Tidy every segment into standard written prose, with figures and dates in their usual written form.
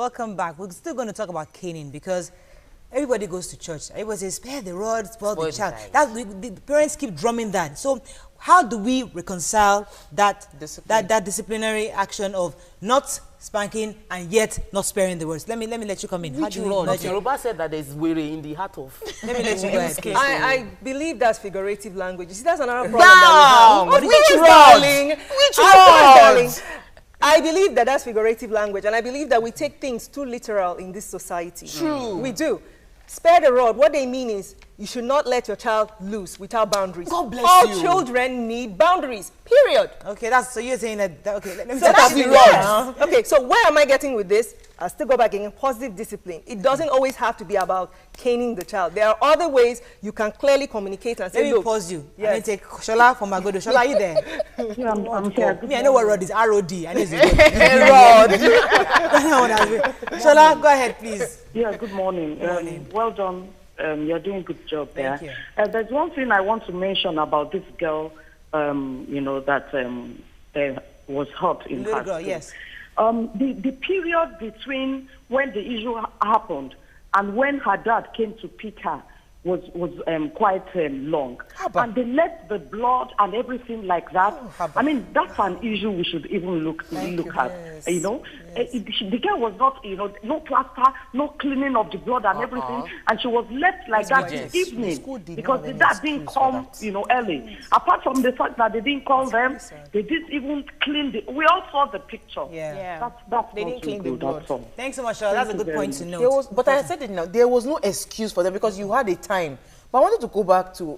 welcome back. We're still going to talk about caning because everybody goes to church. Everybody says, spare the rod, spoil the child. The parents keep drumming that. So how do we reconcile that disciplinary action of not spanking and yet not sparing the words? Let me let you come in. Which rod? Yoruba said that there's worry in the heart of. Let me let you go ahead. I believe that's figurative language. You see, that's another problem that we have. Which rod? Which rod? I believe that that's figurative language, and I believe that we take things too literal in this society. True. We do. Spare the rod. What they mean is you should not let your child loose without boundaries. God bless All you. children need boundaries, period. Okay, so you're saying that, okay, let me So that's the rod. Okay, so where am I getting with this? I'll still go back again, positive discipline. It doesn't always have to be about caning the child. There are other ways you can clearly communicate and say, let me pause you. Yes. Let me take Shola from Agodo. Shola, are you there? Yeah, I'm here. Me, I know what rod is. R-O-D. I know it's rod. Shola, go ahead, please. Yeah, good morning. Good morning. Well done. You're doing a good job there. Thank you. There's one thing I want to mention about this girl, that was hurt in Little her girl, school. yes. The period between when the issue happened and when her dad came to pick her was quite long. And they let the blood and everything like that. I mean, that's an issue we should even look at. Yes. You know, the girl was not, no plaster, no cleaning of the blood and everything, and she was left like that this evening because the dad didn't come, early. Apart from the fact that they didn't call them, they didn't even clean the. We all saw the picture. Yeah. That's They not didn't too clean the good, blood. that's all. Thanks so much, Shola. That's a good point to note. But I said it now. There was no excuse for them because you had a time. But I wanted to go back to,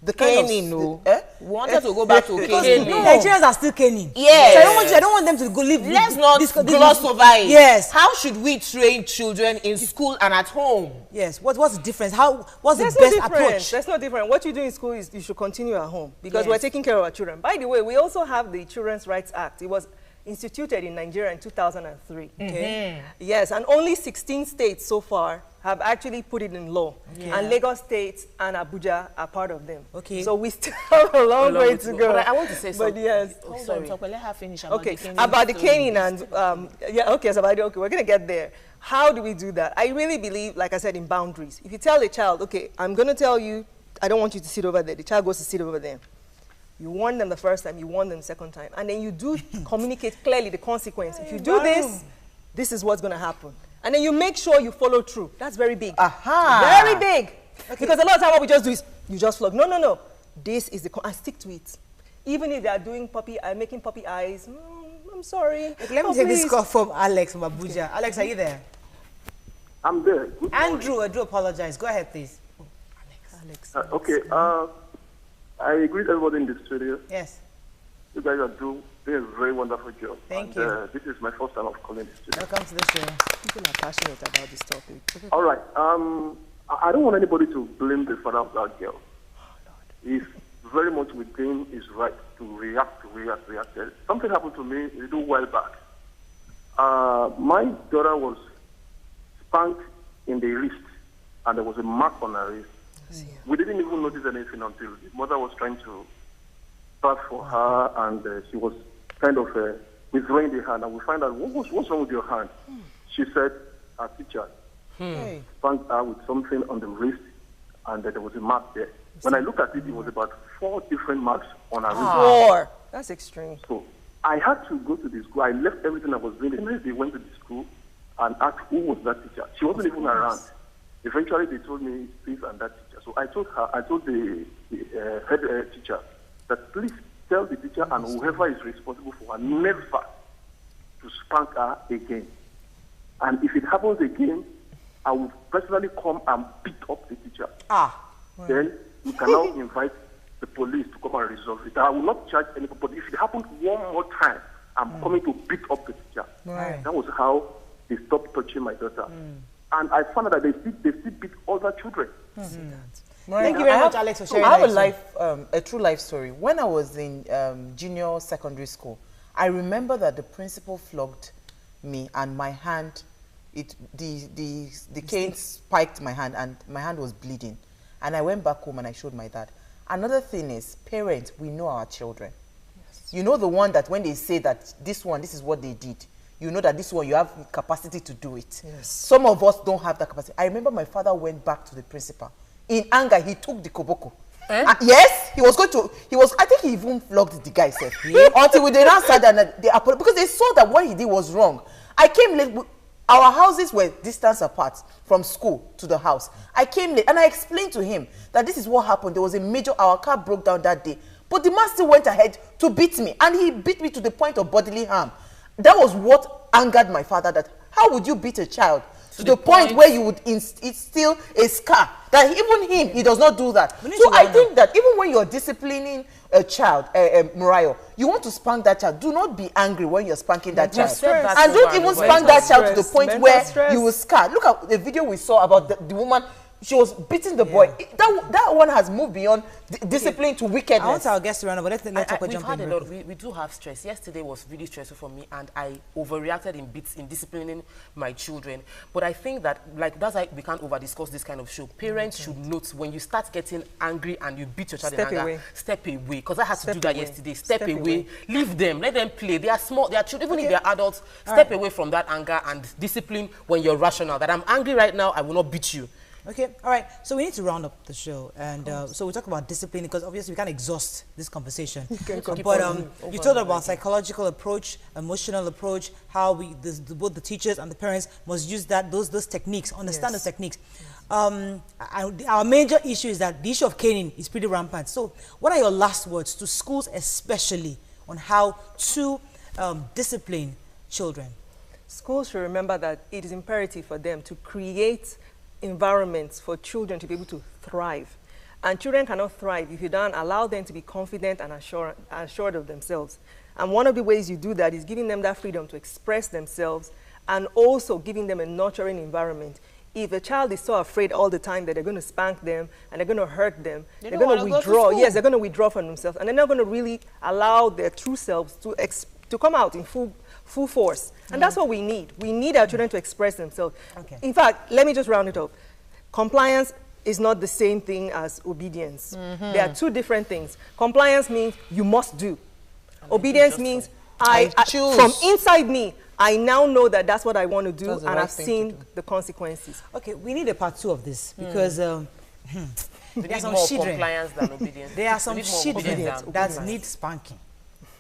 the caning. We wanted to go back to caning. Nigerians are still caning. Yes. So I don't want them to go live. Let's not gloss over it. Yes. How should we train children in school and at home? Yes. What's the difference? What's There's the no best difference. approach? There's no difference. What you do in school is you should continue at home because we're taking care of our children. By the way, we also have the Children's Rights Act. It was instituted in Nigeria in 2003. Okay. Yes, and only 16 states so far have actually put it in law. And Lagos State and Abuja are part of them. Okay. So we still have a long way to go. But I want to say something. But yes. Sorry. Let her finish about the caning. About the caning and, we're going to get there. How do we do that? I really believe, like I said, in boundaries. If you tell a child, okay, I'm going to tell you, I don't want you to sit over there. The child goes to sit over there. You warn them the first time, you warn them the second time. And then you do communicate clearly the consequence. If you do this, this is what's going to happen. And then you make sure you follow through. That's very big. Very big. Okay. Because a lot of time what we just do is, you just flog. No. This is and stick to it. Even if they are doing making puppy eyes, I'm sorry. Let me take this call from Alex from Abuja. Okay. Alex, are you there? I'm there. Andrew, I do apologize. Go ahead, please. Alex. Okay. I agree with everybody in the studio. Yes. You guys are doing a very wonderful job. Thank you. This is my first time of calling the studio. Welcome to the show. People are passionate about this topic. All right. I don't want anybody to blame the father of that girl. He's very much within his right to react. Something happened to me a little while back. My daughter was spanked in the wrist, and there was a mark on her wrist. We didn't even notice anything until the mother was trying to pass for her, and she was kind of withdrawing the hand, and we find out what's wrong with your hand. She said her teacher spanked her with something on the wrist, and there was a mark there. When I look at it, it was about 4 different marks on her wrist. 4. That's extreme. So I had to go to the school. I left everything I was doing. They went to the school and asked who was that teacher. She wasn't even around. Eventually, they told me this and that teacher. So I told the head teacher that please tell the teacher and whoever is responsible for her never to spank her again. And if it happens again, I will personally come and beat up the teacher. Then you can now invite the police to come and resolve it. I will not charge anybody, but if it happens one more time, I'm coming to beat up the teacher. That was how they stopped touching my daughter. And I found out that they still beat other children. Thank you very much, Alex, for sharing. I have a true life story. When I was in junior secondary school, I remember that the principal flogged me, and my hand, the cane spiked my hand, and my hand was bleeding. And I went back home and I showed my dad. Another thing is, parents, we know our children. Yes. You know the one that when they say that this is what they did, you know that this one, you have capacity to do it. Yes. Some of us don't have that capacity. I remember my father went back to the principal. In anger, he took the koboko. Yes, he was going to, I think he even flogged the guy, sir. Until we did not start and they apologized, because they saw that what he did was wrong. I came late. Our houses were distance apart from school to the house. I came late and I explained to him that this is what happened. There was our car broke down that day. But the man still went ahead to beat me. And he beat me to the point of bodily harm. That was what angered my father, that how would you beat a child to the point where you would instill a scar? That even him, he does not do that. So I think that even when you're disciplining a child, Mariah, you want to spank that child, do not be angry when you're spanking that child. And don't even spank that child to the point where you will scar. Look at the video we saw about the woman. She was beating the boy. That one has moved beyond discipline to wickedness. I want our guests around, but let's jump in. We do have stress. Yesterday was really stressful for me, and I overreacted in disciplining my children. But I think that, like, that's why we can't over-discuss this kind of show. Parents should note when you start getting angry and you beat your child in anger, step away. Because I had to do that yesterday. Step away. Leave them. Let them play. They are small. They are children. Even if they are adults, step away from that anger and discipline when you're rational. That I'm angry right now, I will not beat you. Okay, all right. So we need to round up the show, and so we talk about discipline because obviously we can't exhaust this conversation. But you told about psychological approach, emotional approach, how both the teachers and the parents must use those techniques, understand those techniques. Our major issue is that the issue of caning is pretty rampant. So, what are your last words to schools, especially on how to discipline children? Schools should remember that it is imperative for them to create environments for children to be able to thrive. And children cannot thrive if you don't allow them to be confident and assured of themselves. And one of the ways you do that is giving them that freedom to express themselves and also giving them a nurturing environment. If a child is so afraid all the time that they're going to spank them and they're going to hurt them, they're going to withdraw. Yes, they're going to withdraw from themselves, and they're not going to really allow their true selves to come out in full force. And that's what we need. We need our children to express themselves. Okay. In fact, let me just round it up. Compliance is not the same thing as obedience. There are two different things. Compliance means you must do. Obedience means I choose. From inside me, I now know that that's what I want to do, and I've seen the consequences. Okay, we need a part 2 of this because there are some children. Compliance than obedience. There are some children that need spanking.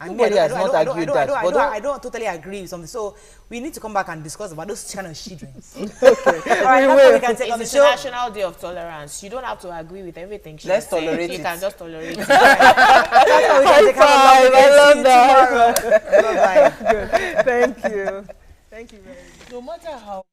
Nobody has not argued that. I don't totally agree with something. So we need to come back and discuss about those kind of children. Okay. All right, we can take on the show. It's International Day of Tolerance. You don't have to agree with everything. Let's tolerate it. You can just tolerate it. That's how we can take on the show. Bye. Good. Thank you. Thank you very much. No matter how